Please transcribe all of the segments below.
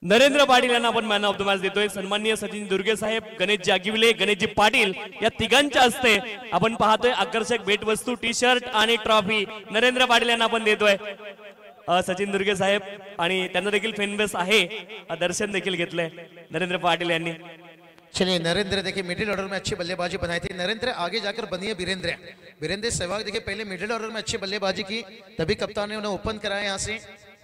नरेंद्र पाटील यांना आपण man of the match देतोय। सन्माननीय सचिन दुर्गे साहेब, गणेशजी आगिवले, गणेशजी पाटील या तिघांच्या हस्ते आपण पाहतोय आकर्षक भेटवस्तू टी शर्ट आणि ट्रॉफी नरेंद्र पाटील यांना आपण देतोय। सचिन दुर्गे साहेब आणि त्यांना देखील फेनबेस आहे, दर्शन देखील घेतलंय नरेंद्र पाटील यांनी। चलिए नरेंद्र देखिए मिडिल ऑर्डर में अच्छी बल्लेबाजी बनाई थी। नरेंद्र आगे जाकर बनिए वीरेंद्र। वीरेंद्र सहवाग देखिए पहले मिडिल ऑर्डर में अच्छी बल्लेबाजी की, तभी कप्तान ने उन्हें ओपन कराया यहाँ से,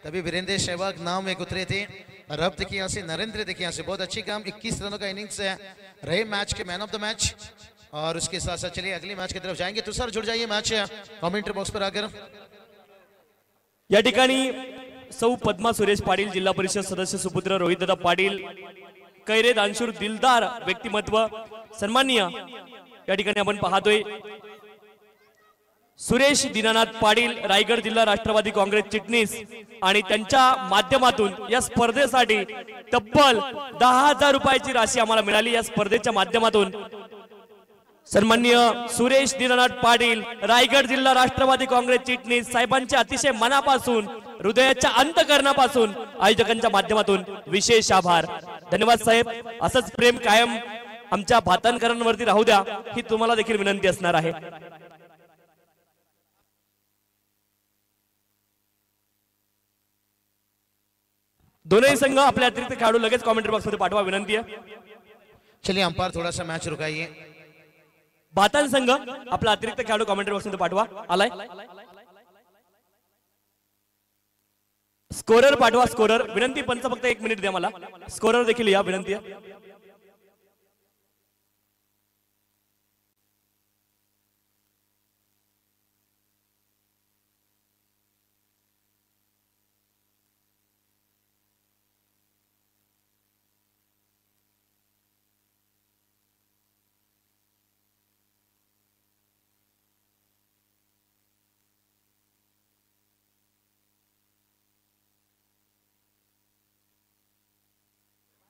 तभी वीरेंद्र सहवाग नाम में उतरे थे। और अब देखिए यहाँ से नरेंद्र देखिए यहाँ से बहुत अच्छी काम, 21 रनों का इनिंग्स रहे मैच के मैन ऑफ द मैच। और उसके साथ साथ चलिए अगली मैच की तरफ जाएंगे। तुषार जुड़ जाइए मैच कमेंट्री बॉक्स पर आकर। या ठिकाणी सौ पद्मा सुरेश पाटील, जिल्हा परिषद सदस्य सुपुत्र रोहितदादा पाटील, कैरे दानशूर दिलदार व्यक्तिमत्व सन्माननीय या ठिकाणी आपण पाहतोय सुरेश दीनानाथ पाटील, रायगड जिल्हा राष्ट्रवादी काँग्रेस चिटणीस आणि त्यांच्या माध्यमातून या स्पर्धेसाठी तब्बल 10,000 रुपयाची राशी आम्हाला मिळाली। या स्पर्धेच्या माध्यमातून सन्माननीय सुरेश दीनानाथ पाटील, रायगड जिल्हा राष्ट्रवादी काँग्रेस चिटणीस साहेबांचे अतिशय मनापासून हृदयाच्या अंतःकरणापासून आयोजकांच्या माध्यमातून विशेष आभार। धन्यवाद साहेब, असंच प्रेम कायम आमच्या भातांकरांवरती राहू द्या ही तुम्हाला देखील विनंती असणार आहे। दोनों संघ आपले अतिरिक्त खेळाडू लगेच कमेंट्री बॉक्स मध्ये पाठवा, विनंती आहे। चलिए अंपायर थोड़ा सा मैच रुकाइए। भातान संघ आपला अतिरिक्त खेळाडू कमेंट्री बॉक्स मध्ये पाठवा, आलाय। स्कोरर पाठवा, स्कोरर विनंती, पंच फक्त 1 मिनिट द्या मला, स्कोरर देखील या विनंती आहे।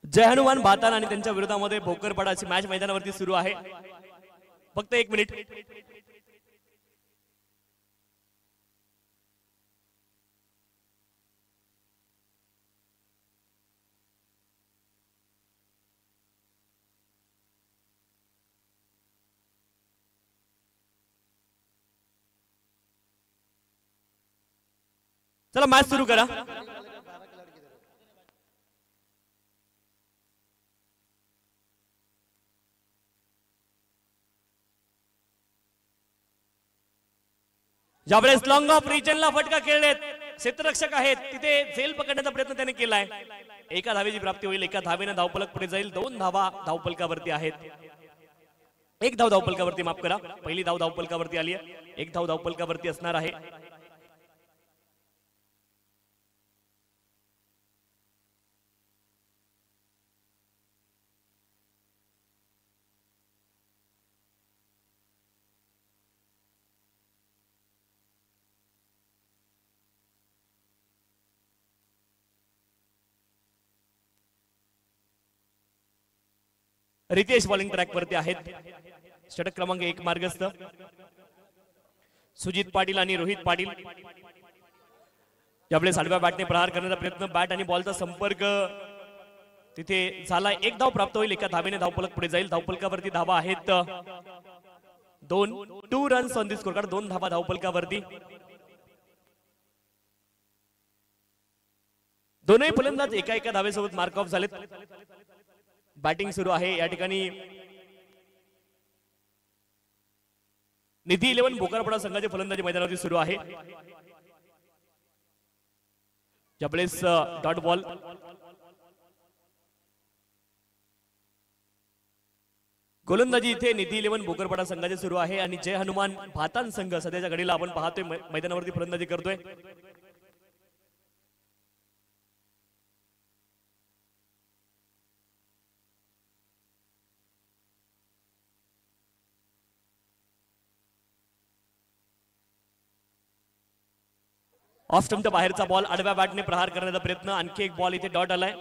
जय हनुमान भातान आणि त्यांच्या विरोधामध्ये भोकरपाडा अशी मॅच मैदानावरती सुरू आहे। फक्त 1 मिनिट। चला मॅच सुरू करा। ज्यावेळेस लॉंग ऑफ रिजनला फटका खेळलेत, क्षेत्ररक्षक आहेत तिथे झेल पकडण्याचा प्रयत्न त्याने केलाय। एका धावेची प्राप्ती होईल, एका धावेने धावफलक पुढे जाईल। 2 धावा धावफलकावरती आहेत, 1 धाव धावफलकावरती, माफ करा, पहिली धाव धावफलकावरती आली आहे, 1 धाव धावफलकावरती असणार आहे। रितेश बॉलिंग ट्रॅक वरती आहेत, षटक क्रमांक 1 मार्गस्थ सुजित पाटील आणि रोहित पाटील। यावेळेस आडव्या बॅटने प्रहार करण्याचा प्रयत्न, बॅट आणि बॉलचा संपर्क तिथे झाला। 1 धाव प्राप्त होईल, एका धावेने धावफलक पुढे जाईल। धावफलकावरती धावा आहेत 2 runs on the score card, 2 धावा धावफलकावरती। दोनही फलंदाज एका धावेसोबत मार्क ऑफ झालेत। बॅटिंग सुरू आहे या ठिकाणी निधी 11 भोकरपाडा संघाचे फलंदाजी मैदानावरती सुरू आहे। ज्यावेळेस डॉट बॉल गोलंदाजी इथे निधी 11 भोकरपाडा संघाचे सुरू आहे आणि जय हनुमान भातान संघ सध्याच्या घडीला आपण पाहतोय मैदानावरती फलंदाजी करतोय। ऑफ स्टंपच्या बाहेरचा बॉल, आडव्या बॅटने प्रहार करण्याचा प्रयत्न, आणखी एक बॉल इथे डॉट आलाय।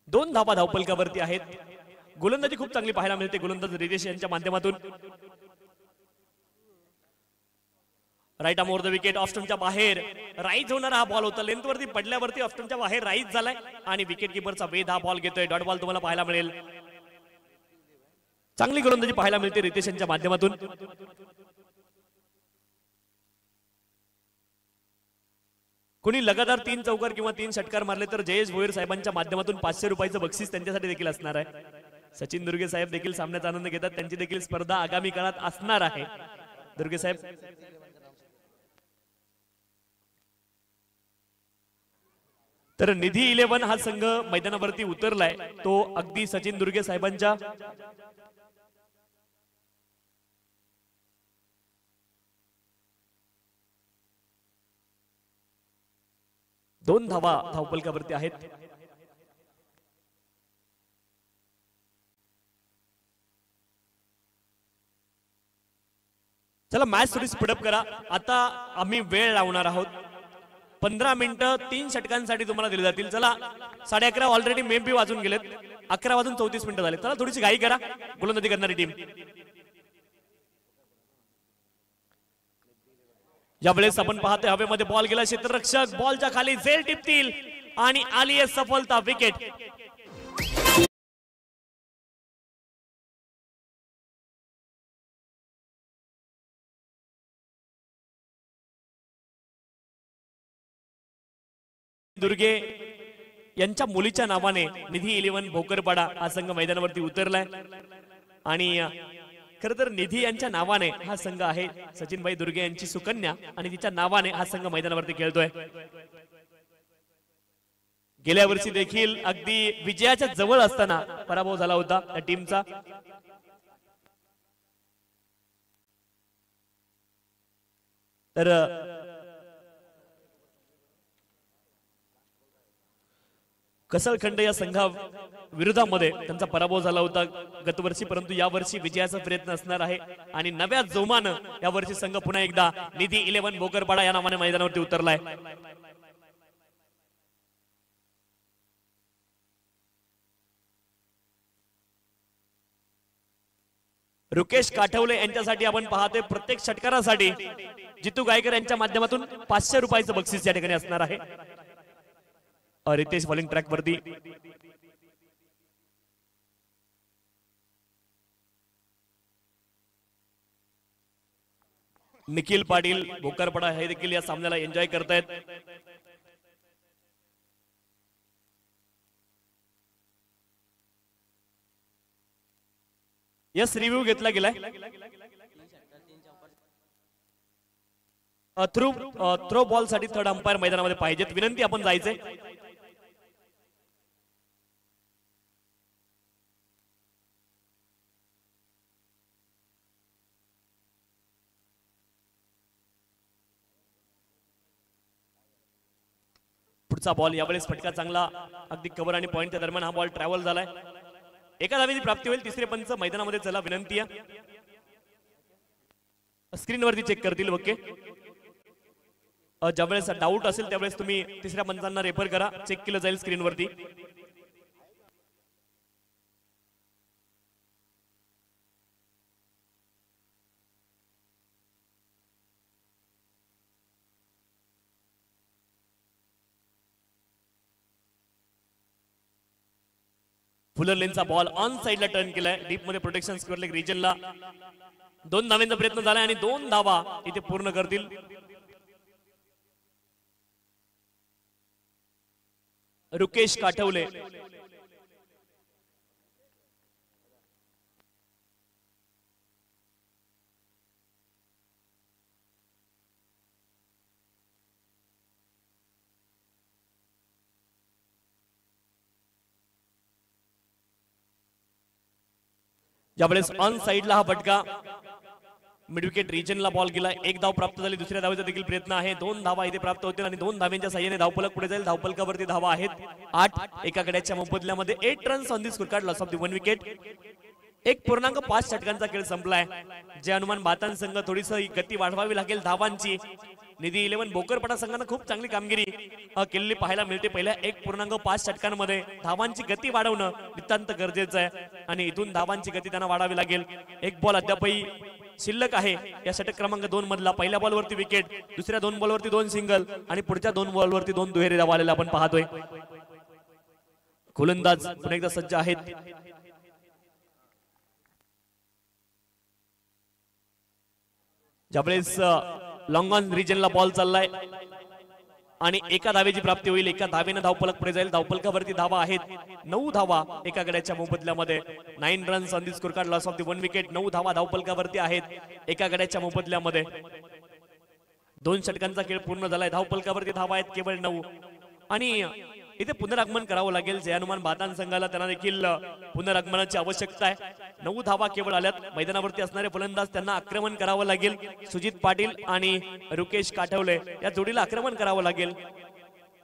दोन धावा धावपलकावरती आहेत। गोलंदाजी खूप चांगली पाहायला मिळते गोलंदाज रितेश यांच्या माध्यमातून. Right arm over the wicket, off स्टंपच्या बाहेर राईज होणारा हा बॉल होता. लेंथवरती पडल्यावरती ऑफ स्टंपच्या बाहेर राईज झालाय आणि विकेट किपरचा वेध हा बॉल घेतोय. डॉट बॉल तुम्हाला पाहायला मिळेल. चांगली गोलंदाजी पाहायला मिळते रितेश यांच्या माध्यमातून. कोणी लगातार 3 चौकार किंवा 3 षटकार मारले तर जयेश भोईर साहेबांच्या माध्यमातून 500 रुपयाचं बक्षीस त्यांच्यासाठी देखील असणार आहे. सचिन दुर्गे साहेब देखील सामन्याचा आनंद घेतात. त्यांची देखील स्पर्धा आगामी काळात असणार आहे. दुर्गे साहेब, तर निधी 11 हा संघ मैदानावरती उतरलाय. तो अगदी सचिन दुर्गे साहेबांच्या दोन धावा धावपलकावरती आहेत. चला मॅच थोडी स्पीडअप करा. आता आम्ही वेळ लावणार आहोत. 15 मिनिटं 3 षटकांसाठी तुम्हाला दिले जातील. चला 11:30 ऑलरेडी मेबी वाजून गेलेत. 11 वाजून 34 मिनिटं झाले. चला थोडीशी घाई करा गोलंदाजी करणारी टीम. यावेळेस आपण पाहतोय हवेमध्ये बॉल गेला. क्षेत्ररक्षक बॉलच्या खाली झेल टिपतील आणि आली आहे सफलता. विकेट. दुर्गे यांच्या मुलीच्या नावाने निधी 11 भोकरपाडा हा संघ मैदानावरती उतरलाय आणि खर तर निधी यांच्या नावाने हा संघ आहे. सचिनभाई दुर्गे यांची सुकन्या आणि तिच्या नावाने हा संघ मैदानावरती खेळतोय. गेल्या वर्षी देखील अगदी विजयाच्या जवळ असताना पराभव झाला होता त्या टीमचा. तर कसलखंड या संघा विरोधामध्ये त्यांचा पराभव झाला होता गतवर्षी, परंतु यावर्षी विजयाचा प्रयत्न असणार आहे आणि नव्या जोमानं यावर्षी संघ पुन्हा एकदा निधी 11 भोकरपाडा या नावाने मैदानावरती उतरलाय. रुकेश काठवले यांच्यासाठी आपण पाहतोय प्रत्येक षटकारासाठी जितू गायकर यांच्या माध्यमातून 500 रुपयाचं बक्षीस या ठिकाणी असणार आहे. रितेश बॉलिंग ट्रॅक वरती. निखिल पाटील भोकरपाडा हे देखील या सामन्याला एन्जॉय करतायत. यस रिव्ह्यू घेतला गेलाय. थ्रो बॉल साठी थर्ड अंपायर मैदानामध्ये पाहिजेत. विनंती आपण जायचंय. पुढचा बॉल यावेळेस फटका चांगला अगदी कव्हर आणि पॉइंटच्या दरम्यान हा बॉल ट्रॅव्हल झालाय. एका धावेची प्राप्ती होईल. तिसरे पंच मैदानामध्ये चला विनंती आहे. स्क्रीन वरती चेक करतील. ओके, ज्यावेळेस डाऊट असेल त्यावेळेस तुम्ही तिसऱ्या पंचांना रेफर करा. चेक केलं जाईल स्क्रीन वरती. फुलर लेनचा बॉल ऑन साइडला टर्न केलाय. डीप मध्ये प्रोटेक्शन स्क्वेअर लेग रिजनला 2 धावांचा प्रयत्न झालाय आणि 2 धावा इथे पूर्ण करतील. रुकेश काठवले ज्यावेळेस ऑन साइडला हा फटका मिड विकेट रिजनला बॉल गेला. 1 धाव प्राप्त झाली. दुसऱ्या धावेचा देखील प्रयत्न आहे. 2 धावा इथे प्राप्त होतील आणि 2 धाव्यांच्या साह्याने धावफलक पुढे जाईल. धावफलकावरती धावा आहेत 8. एका गड्याच्या मोबदल्यामध्ये 8 runs on the score card. Loss of the 1 wicket. 1.5 षटकांचा खेळ संपलाय. जे अनुमान बातान संघ थोडीशी गती वाढवावी लागेल धावांची. निधी 11 भोकरपाडा संघानं खूप चांगली कामगिरी केलेली पाहायला मिळते. पहिल्या 1.5 षटकांमध्ये धावांची गती वाढवणं नितांत गरजेचं आहे आणि इथून धावांची गती त्यांना वाढावी लागेल. एक बॉल अद्यापही शिल्लक आहे या षटक क्रमांक 2 मधला. पहिल्या बॉलवरती विकेट, दुसऱ्या 2 बॉलवरती 2 सिंगल आणि पुढच्या 2 बॉलवरती 2 दुहेरी धावा आलेला आपण पाहतोय. गोलंदाज पुन्हा एकदा सज्ज आहेत. ज्यावेळेस लॉंग ऑन रिजनला बॉल चाललाय आणि एका धावेची प्राप्ती होईल. एका धावेने धावफलक पुढे जाईल. धावफलकावरती धावा आहेत 9 धावा एका गड्याच्या मोबदल्यामध्ये. 9 runs on the score card, loss of the 1 wicket. 9 धावा धावफलकावरती आहेत एका गड्याच्या मोबदल्यामध्ये. 2 षटकांचा खेळ पूर्ण झालाय. धावफलकावरती धावा आहेत केवळ 9 आणि इथे पुनरागमन करावं लागेल. जयानुमान बातान संघाला त्यांना देखील पुनरागमनाची आवश्यकता आहे. 9 धावा केवळ आल्यात. मैदानावरती असणारे फलंदाज त्यांना आक्रमण करावं लागेल. सुजित पाटील आणि रुकेश काठवले या जोडीला आक्रमण करावं लागेल.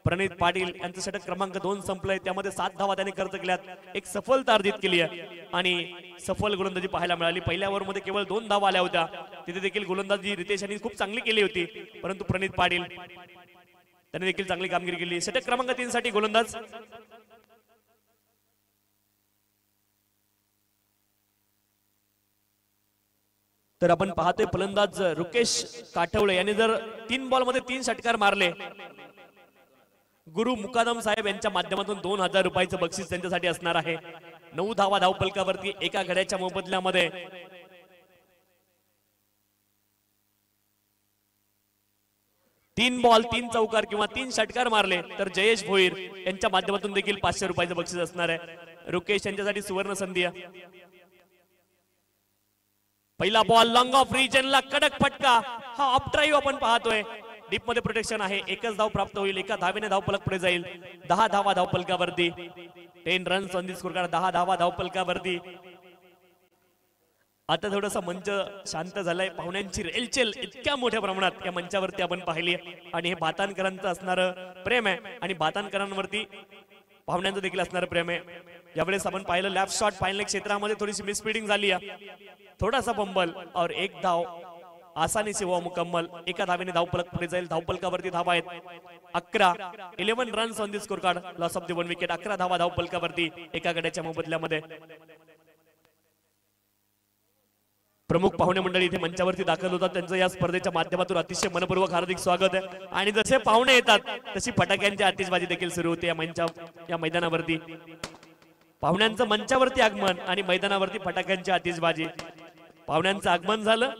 प्रणित पाटील यांचं षटक क्रमांक 2 संपलंय. त्यामध्ये 7 धावा त्यांनी खर्च केल्यात. एक सफलता अर्जित केली आहे आणि सफल गोलंदाजी पाहायला मिळाली. पहिल्या ओव्हरमध्ये केवळ 2 धावा आल्या होत्या. तिथे देखील गोलंदाजी रितेश यांनी खूप चांगली केली होती, परंतु प्रणित पाटील त्यांनी देखील चांगली कामगिरी केली. षटक क्रमांक 3 साठी गोलंदाज तर आपण पाहतोय फलंदाज रुकेश काठवळे यांनी जर 3 बॉलमध्ये 3 षटकार मारले, गुरु मुकादम साहेब यांच्या माध्यमातून 2000 रुपयाचं बक्षीस त्यांच्यासाठी असणार आहे. 9 धावा धावफलकावरती एका गड्याच्या मोबदल्यामध्ये. 3 बॉल 3 चौकार किंवा 3 षटकार मारले तर जयेश भोईर यांच्या माध्यमातून देखील 500 रुपयाचं बक्षीस असणार आहे. रुकेश यांच्यासाठी सुवर्ण संधी आहे. पहिला बॉल लॉंग ऑफ रिजनला कडक फटका. हा ऑफ ड्राईव्ह आपण पाहतोय. डीप मध्ये प्रोटेक्शन आहे. एकच धाव प्राप्त होईल. एका धावेने धावफलक पुढे जाईल. 10 धावा धावफलकावरती. 10 runs on the score card. 10 धावा धावफलकावरती. आता थोडासा मंच शांत झालाय. पाहुण्यांची रेलचेल इतक्या मोठ्या प्रमाणात या मंचावरती आपण पाहिली आणि हे बातानकरांचं असणारं प्रेम आहे आणि बातानकरांवरती पाहुण्यांचं देखील असणारं प्रेम आहे. यावेळेस आपण पाहिलं लेफ्ट शॉट फायनल क्षेत्रामध्ये थोडीशी मिसफिडिंग झाली आहे. थोडासा बंबल और एक धाव आसानी से हुआ मुकम्मल. एका धावेने धावफलक पुढे जाईल. धावफलकावरती धावा आहेत 11 runs on the score card, loss of the 1 wicket. 11 धावा धावफलकावरती एका गड्याच्या मोबदल्यामध्ये. प्रमुख पाहुणे मंडळी इथे मंचावरती दाखल होतात. त्यांचं या स्पर्धेच्या माध्यमातून अतिशय मनपूर्वक हार्दिक स्वागत आहे. आणि जसे पाहुणे येतात तशी फटाक्यांची आतिषबाजी देखील सुरू होते या मैदानावरती. पाहुण्यांचं मंचावरती आगमन आणि मैदानावरती फटाक्यांची आतिषबाजी. पाहुण्यांचं आगमन झालं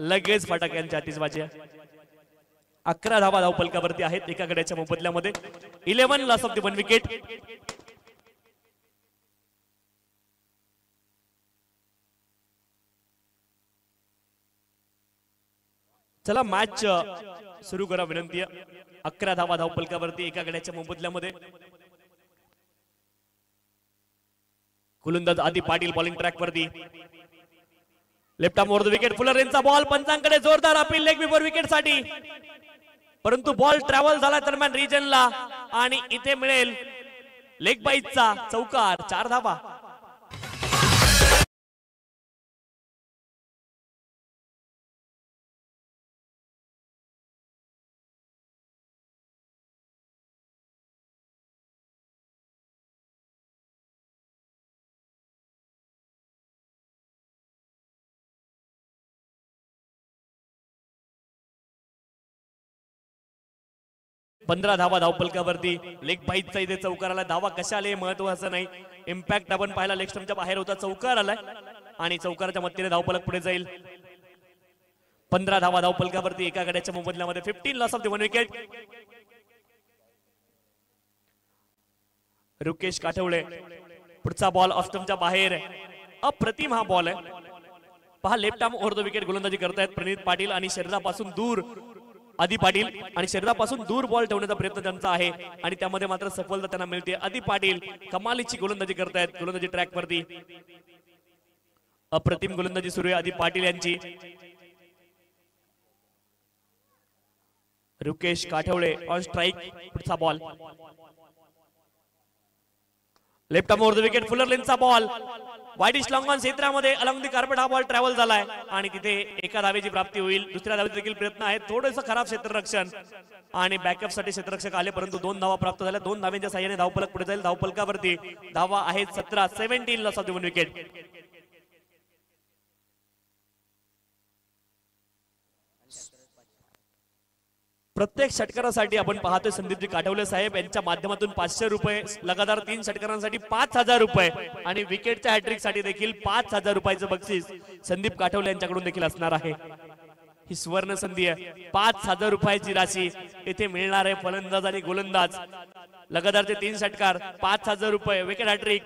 लगेच फटाक्यांची आतिषबाजी. 11 धावा धावफलकावरती आहेत एका गड्याच्या मोबदल्यामध्ये. 11 लॉस ऑफ दी 1 विकेट. चला मॅच सुरू करा विनंती आहे. 11 धावा धावफलकावरती एका गड्याच्या मोबदल्यामध्ये. गोलंदाज आदी पाटील बॉलिंग ट्रॅक वरती. Left arm over the wicket. Fuller यांचा बॉल पंचांकडे जोरदार अपील लेग बिफोर विकेट साठी, परंतु बॉल ट्रॅव्हल झाला दरम्यान रिजनला आणि इथे मिळेल लेग बाईटचा चौकार. 4 धावा. पंधरा धावा धावफलकावरती. लेग बाईटचा इथे चौकार आला. धावा कशा आले महत्वाचं नाही, इम्पॅक्ट आपण पाहिला लेग स्टंपच्या बाहेर होता. चौकार आलाय आणि चौकाराच्या मदतीने धावफलक पुढे जाईल. 15 धावा धावफलकावरती एका गड्याच्या मोबदल्यामध्ये. 15 loss of the 1 wicket. Rukesh Kathwale. पुढचा बॉल ऑफ स्टंपच्या बाहेर. अप्रतिम हा बॉल आहे. पहा left arm over the wicket गोलंदाजी करतायत प्रणित पाटील आणि शरीरापासून दूर आदी पाटील आणि शरीरापासून दूर बॉल ठेवण्याचा प्रयत्न त्यांचा आहे आणि त्यामध्ये मात्र सफलता त्यांना मिळते. आदी पाटील कमालीची गोलंदाजी करतायत गोलंदाजी ट्रॅक वरती. अप्रतिम गोलंदाजी सुरू आहे आदी पाटील यांची. Rukesh Kathwale on strike. पुढचा ball left arm over the wicket. Fuller लेनचा बॉल वाईडिश लॉंग ऑन क्षेत्रामध्ये अलॉंग दी कार्पेट हा बॉल ट्रॅव्हल झालाय आणि तिथे एका धावेची प्राप्ती होईल. दुसऱ्या धावेचा देखील प्रयत्न आहे. थोडंसं खराब क्षेत्ररक्षण आणि बॅकअप साठी क्षेत्ररक्षक आले परंतु 2 धावा प्राप्त झाल्या. 2 धाव्यांच्या साहाय्याने धावफलक पुढे जाईल. धावफलकावरती धावा आहेत 17. 17 लॉस ऑफ द 1 विकेट. प्रत्येक षटकारासाठी आपण पाहतोय संदीपजी काठवले साहेब यांच्या माध्यमातून 500 रुपये, लगातार 3 षटकारांसाठी 5000 रुपये आणि विकेटच्या हॅट्रिक साठी देखील 5000 रुपयाचं बक्षीस संदीप काठवले यांच्याकडून देखील असणार आहे. ही सुवर्ण संधी आहे. 5000 रुपयाची राशी इथे मिळणार आहे. फलंदाज आणि गोलंदाज लगातारचे 3 षटकार, 5000 रुपये, विकेट हॅट्रिक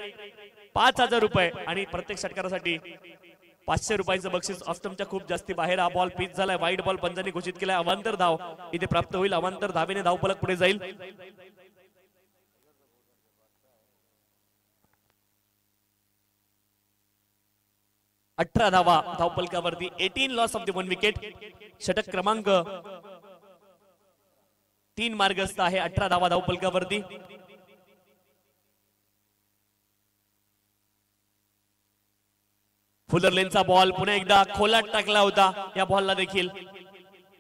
5000 रुपये आणि प्रत्येक षटकारासाठी 500 रुपयाचं बक्षीस. ऑस्टमच्या खूप जास्ती बाहेर हा बॉल पिच झालाय. वाईट बॉल पंचांनी घोषित केलाय. अवांतर धाव इथे प्राप्त होईल. अवांतर धावेने धावफलक पुढे जाईल. अठरा धावा धावफलकावरती. 18 लॉस ऑफ द 1 विकेट. षटक क्रमांक 3 मार्गस्थ आहे. 18 धावा धावफलकावरती. फुलर लेनचा बॉल पुन्हा एकदा खोलात टाकला होता या बॉलला देखील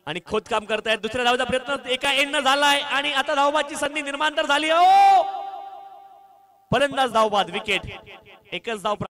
आणि खोदकाम करतायत. दुसऱ्या धावाचा प्रयत्न एका एंडनं झालाय आणि आता धावबादची संधी निर्माण तर झाली. ओ फलंदाज धावबाद. विकेट. एकच धाव.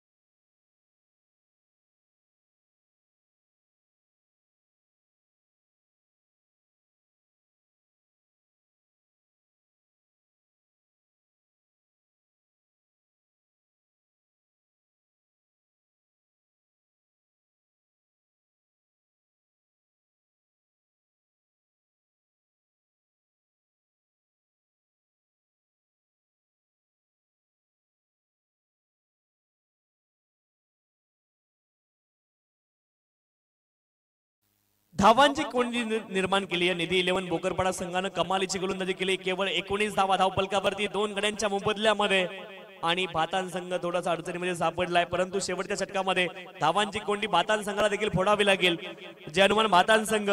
धावांची कोंडी निर्माण केली आहे. निधी 11 बोकरपाडा संघानं कमालीची गोलंदाजी केली. केवळ 19 धावा धावफलकावरती 2 गड्यांच्या मोबदल्यामध्ये आणि भातान संघ थोडासा अडचणीमध्ये सापडलाय परंतु शेवटच्या षटकामध्ये धावांची कोंडी भातान संघाला देखील फोडावी लागेल. जे अनुमान भातान संघ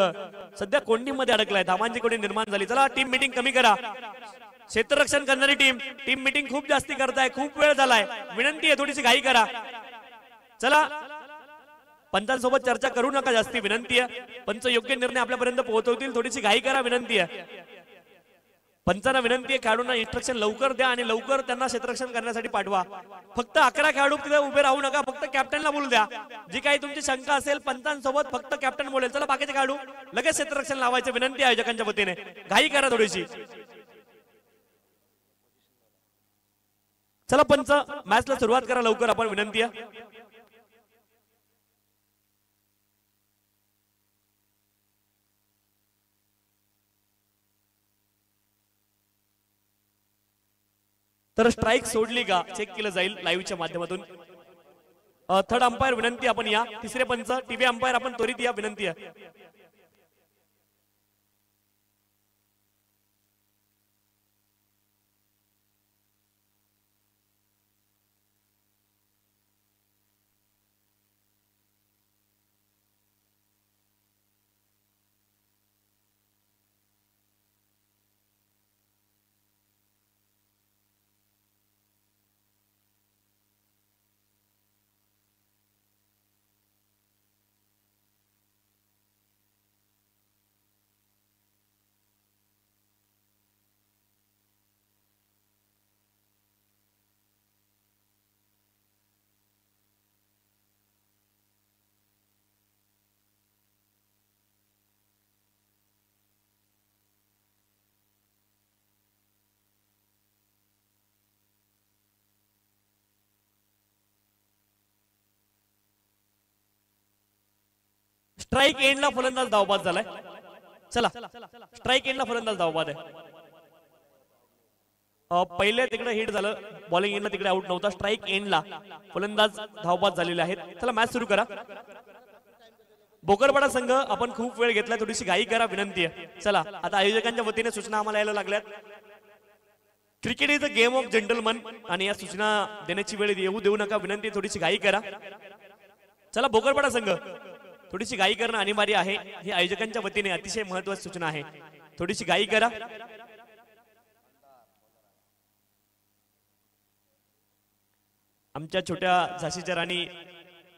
सध्या कोंडीमध्ये अडकलाय. धावांची कोंडी निर्माण झाली. चला टीम मीटिंग कमी करा. क्षेत्ररक्षण करणारी टीम मीटिंग खूप जास्ती करताय. खूप वेळ झालाय. विनंती आहे थोडीशी घाई करा. चला पंचांसोबत चर्चा करू नका. जास्ती विनंती आहे. पंच योग्य निर्णय आपल्यापर्यंत पोहोचवतील. थोडीशी घाई करा. विनंती आहे. पंचांना विनंती आहे खेळाडूंना इन्स्ट्रक्शन लवकर द्या आणि लवकर त्यांना क्षेत्ररक्षण करण्यासाठी पाठवा. फक्त 11 खेळाडू तिथे उभे राहू नका. फक्त कॅप्टनला बोलू द्या. जी काही तुमची शंका असेल पंचांसोबत फक्त कॅप्टन बोलेल. चला बाकीचे खेळाडू लगेच क्षेत्ररक्षण लावायचे. विनंती आहे आयोजकांच्या वतीने. घाई करा थोडीशी. चला पंच मॅचला सुरुवात करा लवकर. आपण विनंती आहे. तर स्ट्राइक सोडली का चेक केलं जाईल लाईव्हच्या माध्यमातून. थर्ड अंपायर विनंती आपण या. तिसरे पंच टीव्ही अंपायर आपण त्वरित या. विनंती आहे. स्ट्राइक एंडला फलंदाज धावबाद झालाय. चला स्ट्राइक एंडला फलंदाज धावबाद आहे. पहिले तिकडे हिट झालं. बॉलिंग एंडला तिकडे आउट नव्हता. स्ट्राइक एंडला फलंदाज धावबाद झालेले आहेत. चला मॅच सुरू करा. बोकरपाडा संघ आपण खूप वेळ घेतला. थोडीशी घाई करा. विनंती आहे. चला आता आयोजकांच्या वतीने सूचना आम्हाला यायला लागल्यात. Cricket is a game of gentleman आणि या सूचना देण्याची वेळ येऊ देऊ नका. विनंती थोडीशी घाई करा. चला बोकरपाडा संघ थोडीशी घाई करणं अनिवार्य आहे. ही आयोजकांच्या वतीने अतिशय महत्त्वाची सूचना आहे. थोडीशी घाई करा. आमच्या छोट्या झाशीच्या राणी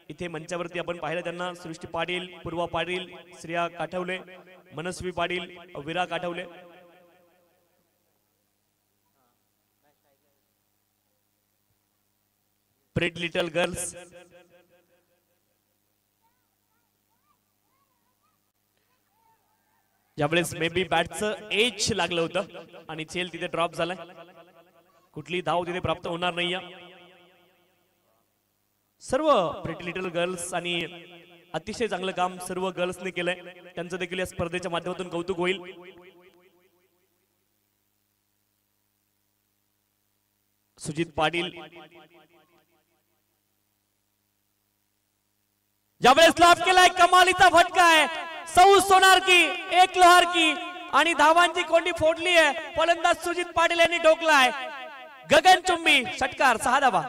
इथे मंचावरती आपण पाहिलं त्यांना सृष्टी पाटील, पूर्वा पाटील, श्रेया काठवले, मनस्वी पाटील, विरा काठवले. प्रेट लिटल गर्ल्स यावेळेस मे बी बॅटचं एज लागलं होतं आणि चेल तिथे ड्रॉप झालाय. कुठली धाव तिथे प्राप्त होणार नाहीये. सर्व प्रेटी लिटल गर्ल्स आणि अतिशय चांगलं काम सर्व गर्ल्सने केलंय. त्यांचं देखील या स्पर्धेच्या माध्यमातून कौतुक होईल. सुजित पाटील यावेळेस लॉब केलाय. कमालीचा फटका आहे. सौ सोनार की एक लोहार की आणि धावांची कोंडी फोडली आहे. फलंदाज सुजित पाटील यांनी ठोकलाय. गगनचुंबी षटकार 6 धावा.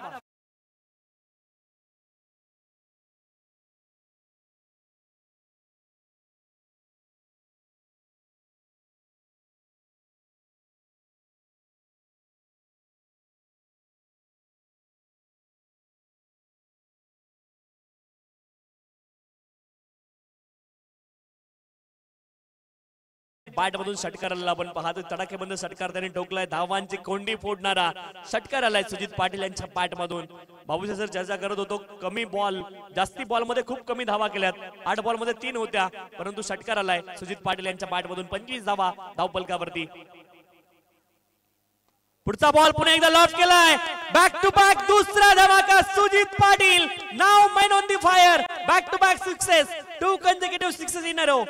बॅट मधून षटकाराला आपण पाहतो. तडाखेबंद षटकार त्यांनी ठोकलाय. धावांची कोंडी फोडणारा षटकार आलाय सुजित पाटील यांच्या बॅट मधून. बाबूजी सर चर्चा करत होतो कमी बॉल जास्ती बॉल मध्ये खूप कमी धावा केल्यात. 8 बॉल मध्ये 3 होत्या परंतु षटकार आलाय सुजित पाटील यांच्या बॅट मधून. 25 धावा धावफलकावरती. पुढचा बॉल पुन्हा एकदा लॉब केलाय. बॅक टू बॅक दुसरा धमाका सुजित पाटील. नाव man on the fire. Back to back success. 2 consecutive sixes in a row.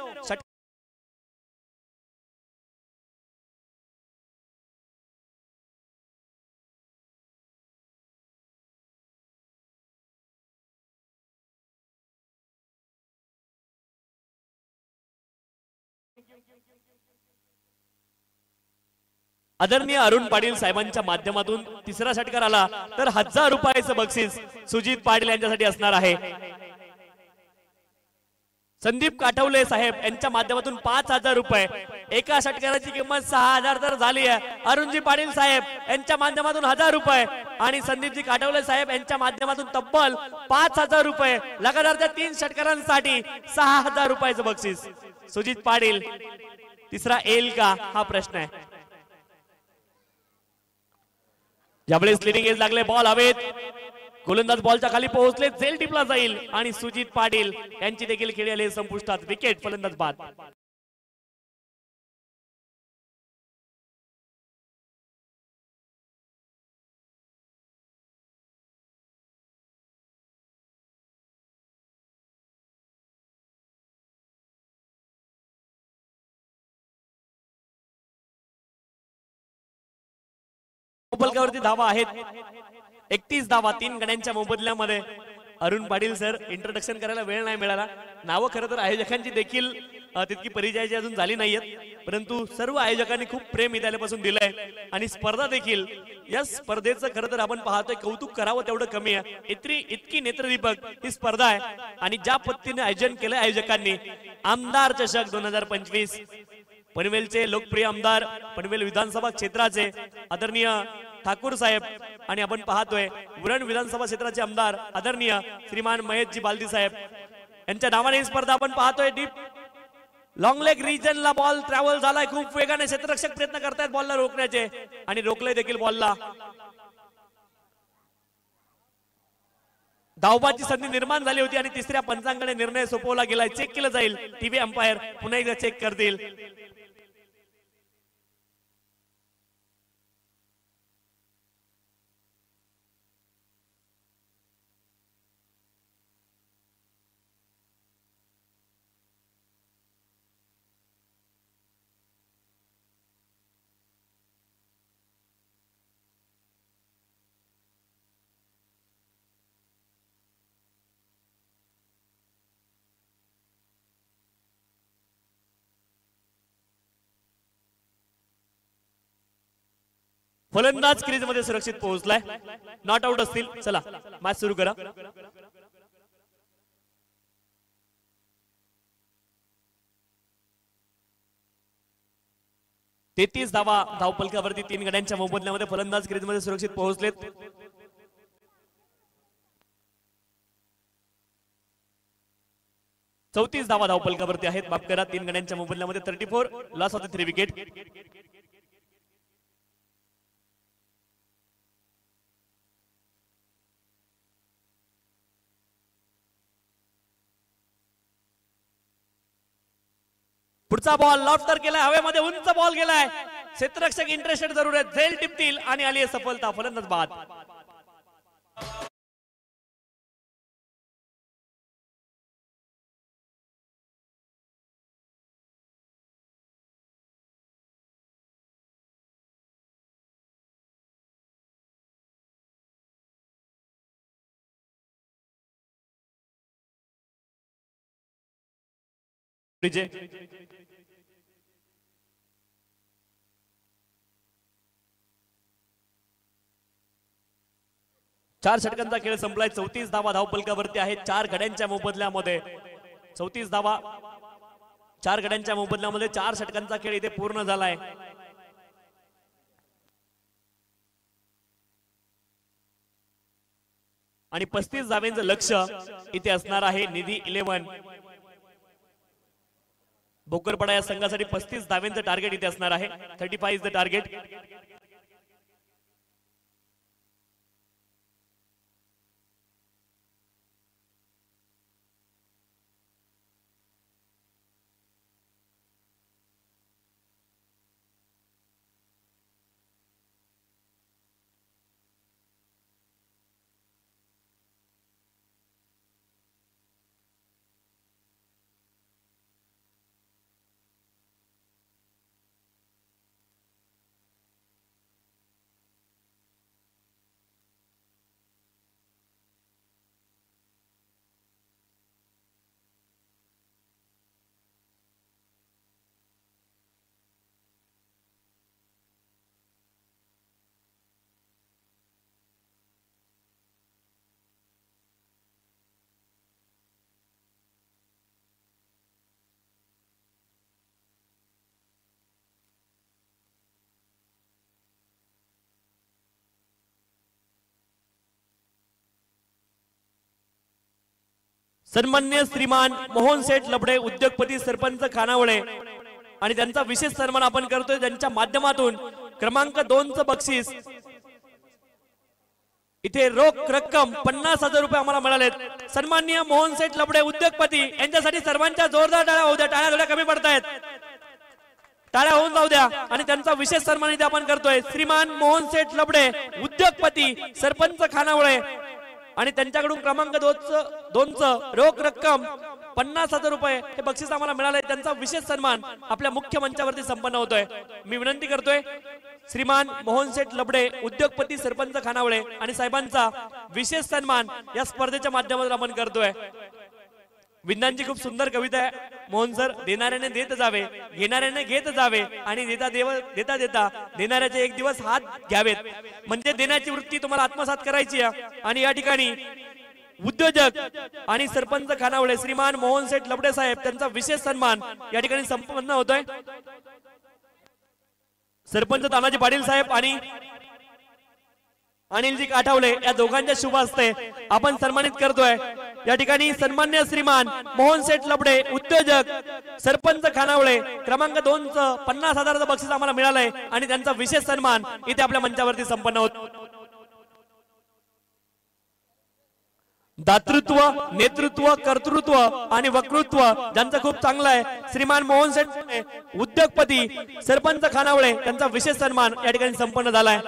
आदरणीय अरुण पाटील साहेबांच्या माध्यमातून तिसरा षटकार आला तर 1000 रुपयाचं बक्षीस सुजित पाटील यांच्यासाठी असणार आहे. संदीप काठवले साहेब यांच्या माध्यमातून 5000 रुपये. एका षटकाराची किंमत 6000 तर झाली आहे. अरुणजी पाटील साहेब यांच्या माध्यमातून 1000 रुपये आणि संदीपजी काठवले साहेब यांच्या माध्यमातून तब्बल 5000 रुपये. लगातारच्या 3 षटकारांसाठी 6000 रुपयाचं बक्षीस. सुजित पाटील तिसरा येईल का हा प्रश्न आहे. यावेळेस लिडिंग एज लागले. बॉल हवेत. गोलंदाज बॉलच्या खाली पोहोचले. झेल टिपला जाईल आणि सुजित पाटील यांची देखील खेळी आली संपुष्टात. विकेट फलंदाज बाद. फलकावरती धावा आहेत 31 धावा 3 गड्यांच्या मोबदल्यामध्ये. अरुण पाटील सर इंट्रोडक्शन करायला वेळ नाही मिळाला. नावं खरं तर आयोजकांची देखील तितकी परिचयाची अजून झाली नाहीयेत परंतु सर्व आयोजकांनी खूप प्रेम इथल्यापासून दिलंय आणि स्पर्धा देखील या स्पर्धेचं खरं तर आपण पाहतोय कौतुक करावं तेवढं कमी आहे. इतकी नेत्रदीपक ही स्पर्धा आहे आणि ज्या पद्धतीने आयोजन केलं आयोजकांनी आमदार चषक 2025 पनवेलचे लोकप्रिय आमदार पनवेल विधानसभा क्षेत्राचे आदरणीय ठाकूर साहेब आणि आपण पाहतोय उरण विधानसभा क्षेत्राचे आमदार आदरणीय श्रीमान महेशजी बालदी साहेब यांच्या नावाने ही स्पर्धा आपण पाहतोय. डीप लॉंग लेग रिजनला बॉल ट्रॅव्हल झालाय. खूप वेगाने क्षेत्ररक्षक प्रयत्न करतायत बॉलला रोखण्याचे आणि रोखले देखील बॉलला. धावबाची संधी निर्माण झाली होती आणि तिसऱ्या पंचांकडे निर्णय सोपवला गेलाय. चेक केलं जाईल. टीव्ही अंपायर पुन्हा एकदा चेक करतील. फलंदाज क्रीज मध्ये सुरक्षित पोहोचलाय. नॉट आउट असतील. चला मॅच सुरू करा. तेहतीस धावा धावपलकावरती 3 गड्यांच्या मोबदल्यामध्ये फलंदाज क्रीज मध्ये सुरक्षित पोहोचलेत. 34 धावा धावफलकावरती आहेत. माफ करा, 3 गड्यांच्या मोबदल्यामध्ये 34 लॉस ऑफ द 3 विकेट. पुढचा बॉल लॉफ्टर केलाय, हवेमध्ये उंच बॉल गेलाय. क्षेत्ररक्षक इंटरेस्टेड जरूर आहे, झेल टिपतील आणि आली आहे सफलता. फलंदाज बाद. चार षटकांचा खेळ संपलाय. 34 धावा धावफलकावरती आहेत 4 गड्यांच्या मोबदल्यामध्ये. 34 धावा 4 गड्यांच्या मोबदल्यामध्ये 4 षटकांचा खेळ इथे पूर्ण झालाय. आणि 35 धाव्यांचं लक्ष इथे असणार आहे. निधी 11 भोकरपाडा या संघासाठी 35 धाव्यांचं टार्गेट इथे असणार आहे. 35 इज द टार्गेट. सन्मान्य श्रीमान मोहन सेठ लबडे उद्योगपती सरपंच खानावळे आणि त्यांचा विशेष सन्मान आपण करतोय. त्यांच्या माध्यमातून क्रमांक 2चं बक्षीस इथे रोख रक्कम 50,000 रुपये आम्हाला मिळालेत. सन्मान्य मोहन सेठ लबडे उद्योगपती यांच्यासाठी सर्वांच्या जोरदार टाळ्या होऊ द्या. टाळ्या थोड्या कमी पडतायत, टाळ्या होऊन जाऊ द्या. आणि त्यांचा विशेष सन्मान इथे आपण करतोय. श्रीमान मोहन सेठ लबडे उद्योगपती सरपंच खानावळे आणि त्यांच्याकडून क्रमांक 2चं रोख रक्कम 50,000 रुपये हे बक्षीस आम्हाला मिळाले. त्यांचा विशेष सन्मान आपल्या मुख्य मंचावरती संपन्न होतोय. मी विनंती करतोय श्रीमान मोहन सेठ लबडे उद्योगपती सरपंच खानावळे आणि साहेबांचा विशेष सन्मान या स्पर्धेच्या माध्यमातून आपण करतोय. विंदांची खूप सुंदर कविता आहे. मोहन सर, देणाऱ्याने देत जावे, घेणाऱ्याने घेत जावे आणि देता देता देणाऱ्याचे एक दिवस हात घ्यावेत. म्हणजे देण्याची वृत्ती तुम्हाला आत्मसात करायची आहे. आणि या ठिकाणी उद्योजक आणि सरपंच खानावळे श्रीमान मोहन सेठ लबडे साहेब त्यांचा विशेष सन्मान या ठिकाणी संपन्न होतोय. सरपंच तानाजी पाटील साहेब आणि अनिलजी काठावले या दोघांच्या शुभ हस्ते आपण सन्मानित करतोय. या ठिकाणी सन्मान्य श्रीमान मोहन सेठ लबडे उद्योजक सरपंच खानावळे क्रमांक 2चं 50,000चं बक्षीस आम्हाला मिळालंय आणि त्यांचा विशेष सन्मान इथे आपल्या मंचावरती संपन्न होतो. दातृत्व, नेतृत्व, कर्तृत्व आणि वक्तृत्व ज्यांचं खूप चांगलं आहे श्रीमान मोहन सेठ उद्योगपती सरपंच खानावळे त्यांचा विशेष सन्मान या ठिकाणी संपन्न झालाय.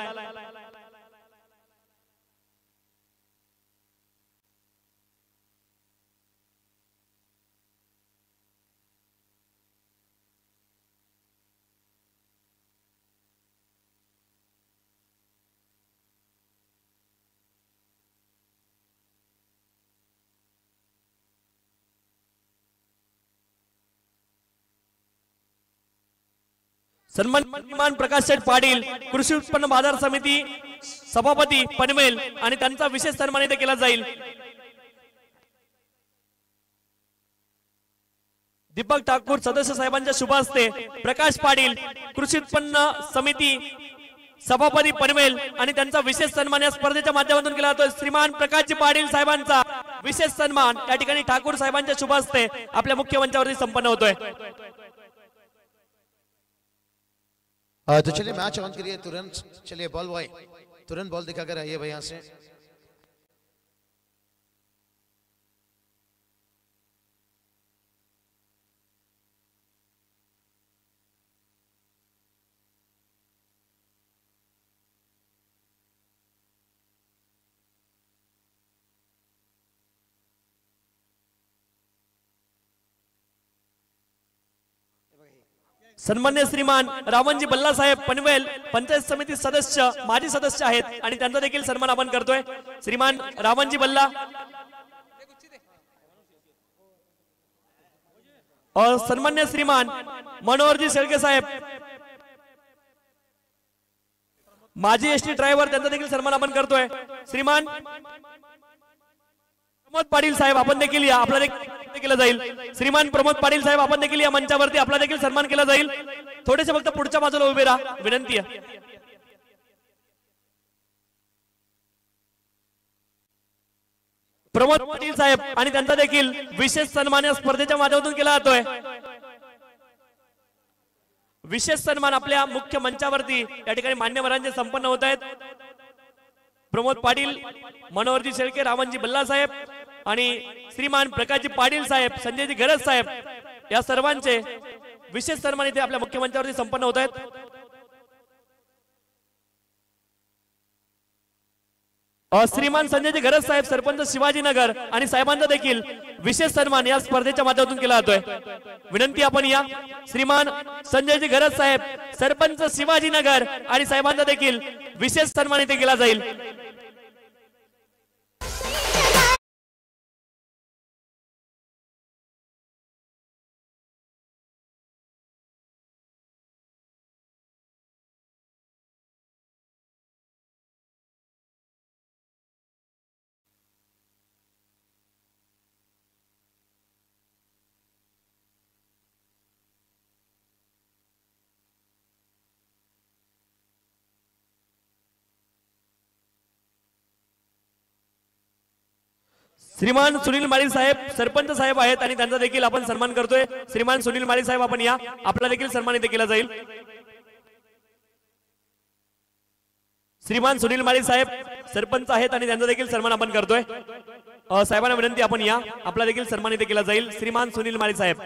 सन्मान प्रकाश शेठ पाटील कृषी उत्पन्न बाजार समिती सभापती पनवेल आणि त्यांचा विशेष सन्मान इथे केला जाईल. दीपक ठाकूर सदस्य साहेबांच्या शुभ हस्ते प्रकाश पाटील कृषी उत्पन्न समिती सभापती पनवेल आणि त्यांचा विशेष सन्मान या स्पर्धेच्या माध्यमातून केला जातो. श्रीमान प्रकाशजी पाटील साहेबांचा विशेष सन्मान या ठिकाणी ठाकूर साहेबांच्या शुभ हस्ते आपल्या मुख्य मंचावरती संपन्न होतोय। तो चलिए मैच ऑन करिए तुरंत। चलिए बॉल बॉय तुरंत बॉल दिखाकर आइए भाई यहाँ से। सन्मान्य श्रीमान रावणजी बल्ला साहेब पनवेल पंचायत समिती सदस्य माजी सदस्य आहेत आणि त्यांचा देखील सन्मान आपण करतोय। श्रीमान रावणजी बल्ला और सन्मान्य श्रीमान मनोहरजी शेळके साहेब माजी एसटी ड्रायव्हर त्यांचा देखील सन्मान आपण करतोय। श्रीमान प्रमोद पाटील साहेब आपण देखील या, आपला देखील केला जाईल। श्रीमान प्रमोद पाटील साहेब आपण देखील या मंचावरती, आपला देखील सन्मान केला जाईल। थोडेसे फक्त पुढच्या बाजूला उभे राहा, विनंती आहे। प्रमोद पाटील साहेब आणि त्यांचा देखील विशेष सन्मान या स्पर्धेच्या माध्यमातून केला जातोय। विशेष सन्मान आपल्या मुख्य मंचावरती या ठिकाणी मान्यवरांचे संपन्न होत आहेत। प्रमोद पाटील, मनोहरजी शेळके, रावणजी बल्ला साहेब आणि श्रीमान प्रकाशजी पाटील साहेब, संजयजी गरज साहेब या सर्वांचे विशेष सन्मान इथे आपल्या मुख्य मंचावरती संपन्न होत आहेत। श्रीमान संजयजी गरज साहेब सरपंच शिवाजीनगर आणि साहेबांचा देखील विशेष सन्मान या स्पर्धेच्या माध्यमातून केला जातोय। विनंती आपण या श्रीमान संजयजी गरज साहेब सरपंच शिवाजीनगर आणि साहेबांचा देखील विशेष सन्मान इथे केला जाईल। श्रीमान सुनील माळी साहेब सरपंच साहेब आहेत आणि त्यांचा देखील आपण सन्मान करतोय। श्रीमान सुनील माळी साहेब आपण या, आपला देखील सन्मान इथे केला जाईल। श्रीमान सुनील माळी साहेब सरपंच आहेत आणि त्यांचा देखील सन्मान आपण करतोय। साहेबांना विनंती आपण या, आपला देखील सन्मान इथे केला जाईल। श्रीमान सुनील माळी साहेब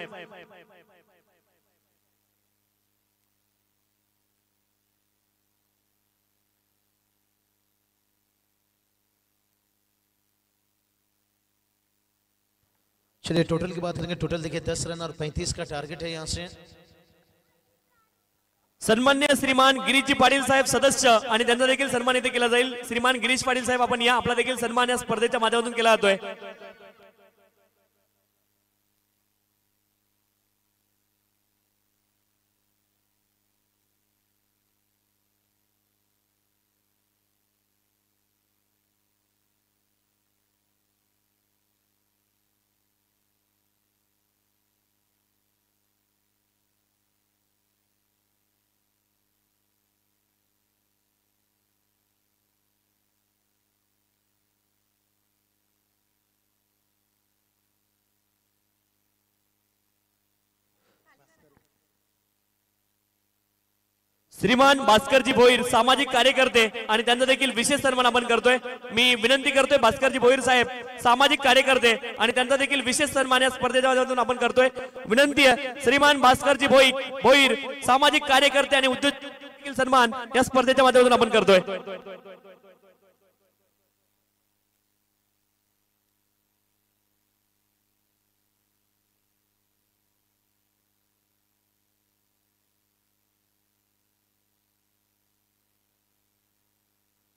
चलिए टोटल की बात करेंगे। टोटल देखिए 10 रन और 35 का टारगेट है यहाँ से। सन्मान्य श्रीमान गिरीशजी पाटील साहेब सदस्य आणि त्यांचा देखील सन्मान इथे केला जाईल। श्रीमान गिरीश पाटील साहेब आपण या, आपला देखील सन्मान या स्पर्धेच्या माध्यमातून केला जातोय। श्रीमान भास्करजी भोईर सामाजिक कार्यकर्ते आणि त्यांचा देखील विशेष सन्मान आपण करतोय। मी विनंती करतोय भास्करजी भोईर साहेब सामाजिक कार्यकर्ते आणि त्यांचा देखील विशेष सन्मान या स्पर्धेच्या माध्यमातून आपण करतोय। विनंती आहे श्रीमान भास्करजी भोईर सामाजिक कार्यकर्ते आणि उद्योग सन्मान या स्पर्धेच्या माध्यमातून आपण करतोय।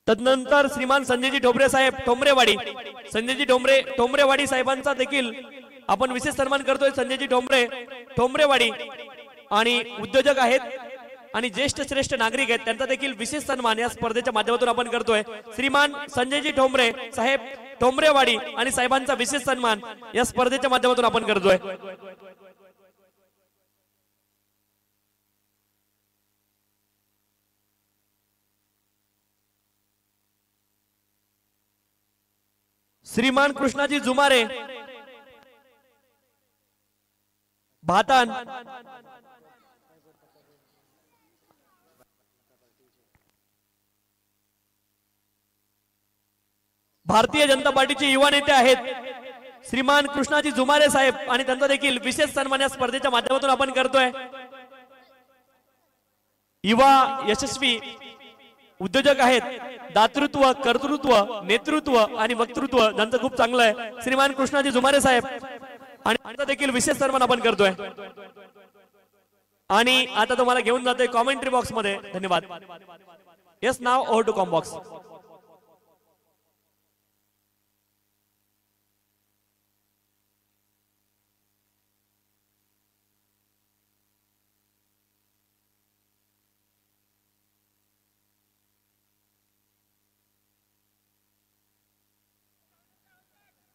तदनंतर श्रीमान संजयजी ढोबरे साहेब ठोंबरेवाडी, संजयजी ठोंबरेवाडी साहेबांचा देखील आपण विशेष सन्मान करतोय। संजयजी ठोंबरेवाडी आणि उद्योजक आहेत आणि ज्येष्ठ श्रेष्ठ नागरिक आहेत, त्यांचा देखील विशेष सन्मान या स्पर्धेच्या माध्यमातून आपण करतोय। श्रीमान संजयजी ठोंबरे साहेब ठोंबरेवाडी आणि साहेबांचा विशेष सन्मान या स्पर्धेच्या माध्यमातून आपण करतोय। श्रीमान कृष्णाजी जुमारे भातान, भारतीय जनता पार्टीचे युवा नेते आहेत श्रीमान कृष्णाजी जुमारे साहेब आणि त्यांचा देखील विशेष सन्मान या स्पर्धेच्या माध्यमातून आपण करतोय। युवा यशस्वी उद्योजक आहेत, दातृत्व, कर्तृत्व, नेतृत्व आणि वक्तृत्व त्यांचं खूप चांगलं आहे श्रीमान कृष्णाजी जुमारे साहेब आणि त्यांचा देखील विशेष सन्मान आपण करतोय। आणि आता तुम्हाला घेऊन जातोय कॉमेंट्री बॉक्स मध्ये। धन्यवाद। Yes now over to comm box.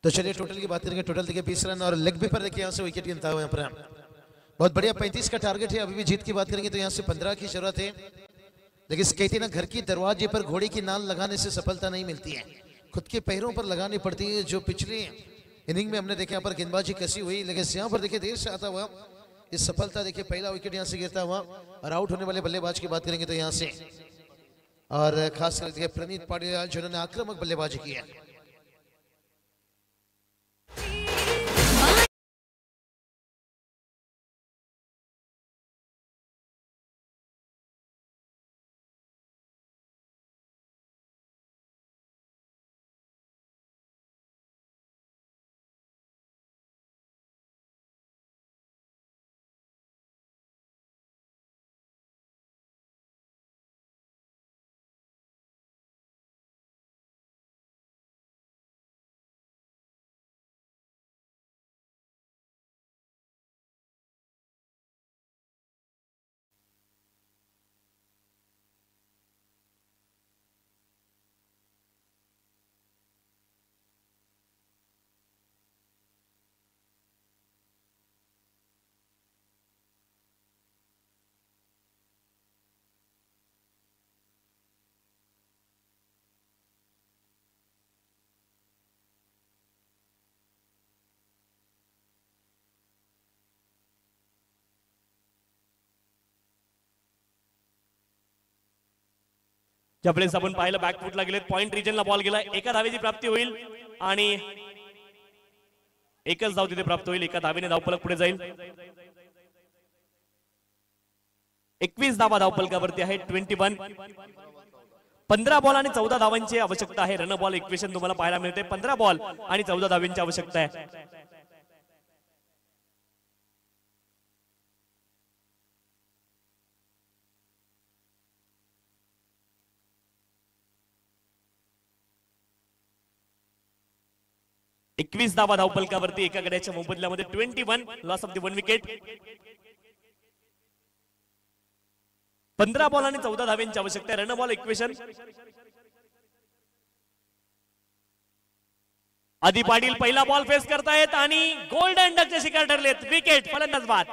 तो चलिए टोटल की बात करेंगे। टोटल देखिए 20 रन और लेग भी पर देखिए यहाँ से विकेट गिनता हुआ यहाँ पर बहुत बढ़िया 35 का टारगेट है। अभी भी जीत की बात करेंगे तो यहाँ से 15 की जरूरत है। लेकिन कहते ना घर की दरवाजे पर घोड़े की नाल लगाने से सफलता नहीं मिलती है, खुद के पैरों पर लगानी पड़ती है। जो पिछली इनिंग में हमने देखा यहाँ पर गेंदबाजी कसी हुई, लेकिन यहाँ पर देखिए देर से आता हुआ इस सफलता देखिए पहला विकेट यहाँ से गिरता हुआ। और आउट होने वाले बल्लेबाज की बात करेंगे तो यहाँ से और खास करके प्रणीत पाटिल जिन्होंने आक्रामक बल्लेबाजी की है। ज्यावेळेस आपण पाहिलं बॅकफुटला गेलेत, पॉइंट रिजनला बॉल गेला, एका धावेची प्राप्ती होईल आणि एकच धाव तिथे प्राप्त होईल। एका धावेने धावफलक पुढे जाईल। 21 धावा धावफलकावरती आहे 21। 15 बॉल आणि 14 धावांची आवश्यकता आहे। रन बॉल इक्वेशन तुम्हाला पाहायला मिळते। 15 बॉल आणि 14 धावांची आवश्यकता आहे। एकवीस धावा धावफलकावरती एका गड्याच्या मोबदल्यामध्ये 21 loss of the 1 wicket. 15 ball आणि 14 धावांची आवश्यकता आहे। रन बॉल इक्वेशन आदी पाटील पहिला बॉल फेस करतायत आणि गोल्डन डकचे शिकार ठरलेत। विकेट फलंदाज बाद।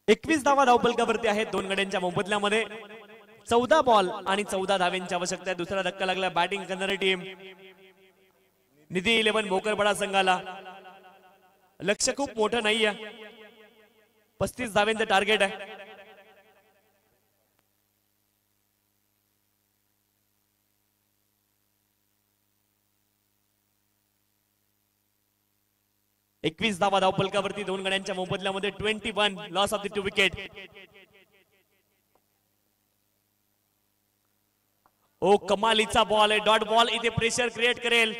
एकवीस धावा धावफलकावरती आहेत दोन गड्यांच्या मोबदल्यामध्ये। 14 बॉल आणि 14 धावांची आवश्यकता आहे। दुसरा धक्का लागला बॅटिंग करणारी टीम निधी 11 मोकरपडा संघाला। लक्ष्य खूप मोठं नाहीये, 35 धावांचं टार्गेट आहे। एकवीस धावा धावफलकावरती दोन गड्यांच्या मोबदल्यामध्ये 21 लॉस ऑफ द 2 विकेट। ओ कमालीचा बॉल आहे, डॉट बॉल इथे प्रेशर क्रिएट करेल।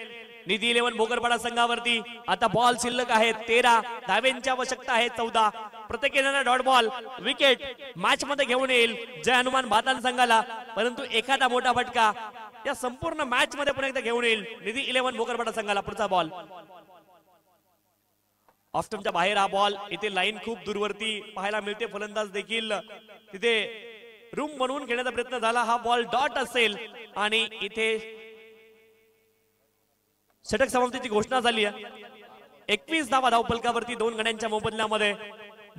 निधी 11 भोकरपाडा संघावरती आता बॉल शिल्लक आहे 13, धावेंची आवश्यकता आहे 14, प्रत्येक येणारा डॉट बॉल विकेट मॅच मध्ये घेऊन येईल जय हनुमान भातान संघाला, परंतु एखादा मोठा फटका या संपूर्ण मॅच मध्ये पुन्हा एकदा घेऊन येईल निधी 11 भोकरपाडा संघाला. पुढचा बॉल ऑफ स्टंपच्या बाहेर हा बॉल, इथे लाईन खूप दूरवरती पाहायला मिळते, फलंदाज देखील तिथे रूम बनवून घेण्याचा प्रयत्न झाला, हा बॉल डॉट असेल आणि इथे षटक समाप्तीची घोषणा झाली आहे. 21 धावा धावफलकावरती 2 गड्यांच्या मोबदल्यामध्ये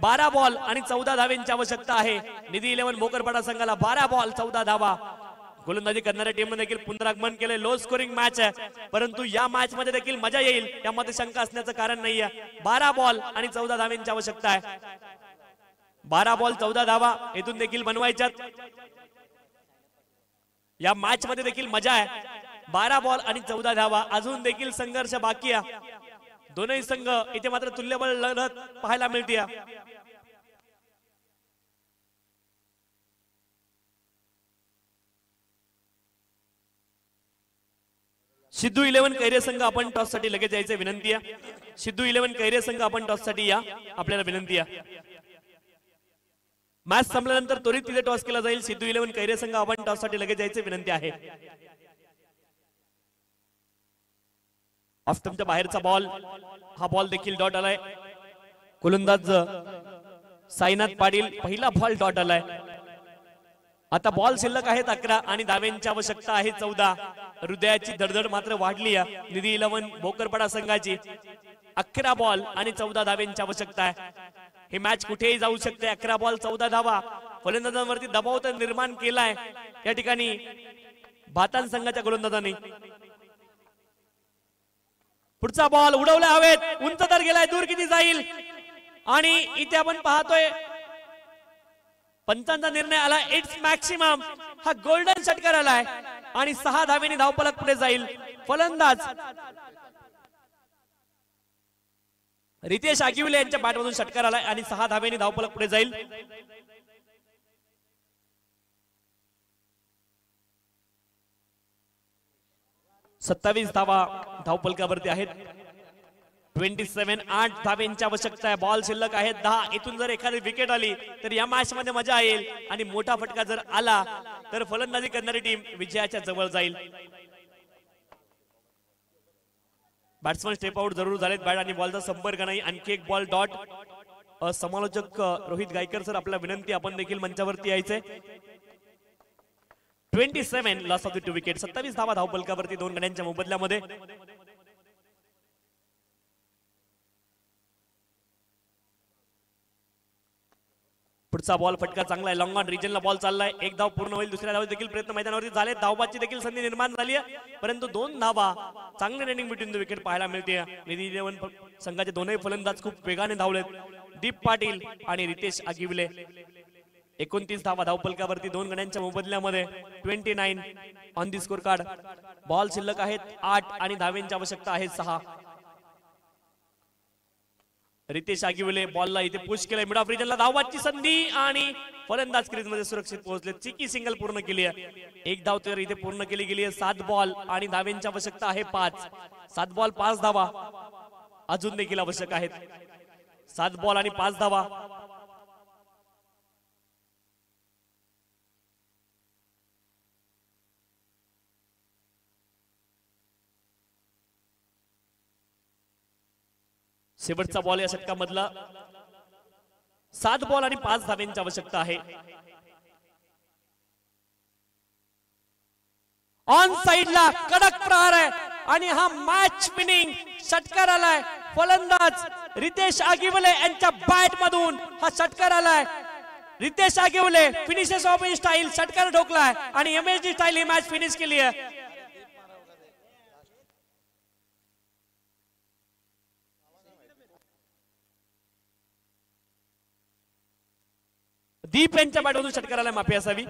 12 बॉल आणि 14 धावेंची आवश्यकता आहे निधी 11 भोकरपाडा संघाला. 12 बॉल 14 धावा. गोलंदाजी करणाऱ्या टीमने देखील पुनरागमन केले. लो स्कोरिंग मॅच आहे, परंतु या मॅच मध्ये देखील मजा येईल यामध्ये शंका असण्याचं कारण नाहीये. 12 बॉल आणि 14 धावेंची आवश्यकता आहे. 12 बॉल 14 धावा इथून देखील बनवायच्यात. या मॅच मध्ये देखील मजा आहे. 12 बॉल आणि 14 धावा, अजून देखील संघर्ष बाकी आहे. दोनही संघ इथे मात्र तुल्यबळ लढत पाहायला मिळते. सिद्धू 11 कैरे संघ आपण टॉस साठी लगेच यायचे विनंती आहे. सिद्धू 11 कैरे संघ आपण टॉस साठी या, आपल्याला विनंती आहे. मॅच संपल्यानंतर त्वरित तिथे टॉस केला जाईल. सिद्धू 11 कैरे संघ आपण टॉस साठी लगेच यायचे विनंती आहे. ऑफ स्टंपच्या बाहेरचा बॉल, हा बॉल देखील डॉट आलाय. गोलंदाज साईनाथ पाटील, पहिला बॉल डॉट आलाय. आता बॉल शिल्लक आहेत 11 आणि धावेंची आवश्यकता आहे 14. हृदयाची धडधड मात्र वाढली आहे निधी 11 भोकरपाडा संघाची. 11 बॉल आणि 14 धावेंची आवश्यकता आहे. ही मॅच कुठेही जाऊ शकते. 11 बॉल 14 धावा, फलंदाजांवरती दबाव तर निर्माण केलाय या ठिकाणी भातान संघाच्या गोलंदाजांनी. पुढचा बॉल उडवला हवेत, उंच तर गेलाय, दूर किती जाईल आणि इथे आपण पाहतोय पंचांचा निर्णय आला इट्स मॅक्सिमम. हा गोल्डन षटकार आलाय आणि 6 धावेने धावफलक पुढे जाईल. फलंदाज रितेश आगिवले यांच्या बॅटमधून षटकार आलाय आणि 6 धावेने धावफलक पुढे जाईल. सत्तावीस धावा धावफलकावरती आहेत. 27, 8 धावेंची आवश्यकता आहे. बॉल शिल्लक आहेत 10. इथून जर एखादी विकेट आली तर या मॅच मध्ये मजा येईल आणि मोठा फटका जर आला तर फलंदाजी करणारी टीम विजयाच्या जवळ जाईल. बॅट्समन स्टेप आउट जरूर झालेत. बॅट आणि बॉलचा संपर्क नाही. आणखी एक बॉल डॉट. समालोचक रोहित गायकर सर, आपल्याला विनंती, आपण देखील मंचावरती यायचंय. 27 लॉस ऑफ द 2 विकेट. 27 धावा धावफलकावरती 2 गड्यांच्या मोबदल्यामध्ये. पुढचा बॉल फटका चांगला आहे. लॉंग ऑन रिजनला बॉल चाललाय. 1 धाव पूर्ण होईल. दुसऱ्या धाव देखील प्रयत्न मैदानावरती झाले. धावबाची देखील संधी निर्माण झाली आहे, परंतु 2 धावा चांगले रनिंग बिटवीन द विकेट पाहायला मिळते. निधी 11 संघाचे दोनही फलंदाज खूप वेगाने धावलेत. दीप पाटील आणि रितेश आगिवले. 29 धावा धावफलकावरती 2 गड्यांच्या मोबदल्यामध्ये. 29 on the score card. Ball शिल्लक आहेत 8 आणि धावेंची आवश्यकता आहे 6. रितेश आगिवले बॉलला इथे पुश केलाय. मिड ऑफ रिजनला धावबाची संधी आणि फलंदाज क्रीज मध्ये सुरक्षित पोहोचले. चिकी सिंगल पूर्ण केली आहे. 1 धाव तर इथे पूर्ण केली गेली आहे. 7 बॉल आणि धावेंची आवश्यकता आहे 5. 7 बॉल 5 धावा अजून देखील आवश्यक आहेत. 7 बॉल आणि 5 धावा. शेवटचा बॉल या षटकामधला. 7 बॉल आणि 5 धावेंची आवश्यकता आहे. ऑन साइडला कडक प्रहार आहे आणि हा मॅच विनिंग षटकार आलाय. फलंदाज रितेश आगिवले यांच्या बॅट मधून हा षटकार आलाय. रितेश आगिवले फिनिशर्स ऑफ स्टाईल षटकार ठोकलाय आणि एमएसडी स्टाईल ही मॅच फिनिश केली आहे. दीप यांच्या बॅटमधून षटकाराला माफी असावी.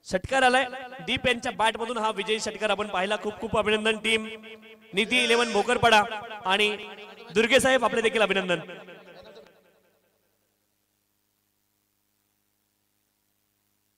षटकार आलाय दीप यांच्या बॅटमधून. हा विजयी षटकार आपण पाहिला. खूप खूप अभिनंदन टीम निधी 11 भोकरपाडा आणि दुर्गे साहेब, आपले देखील अभिनंदन.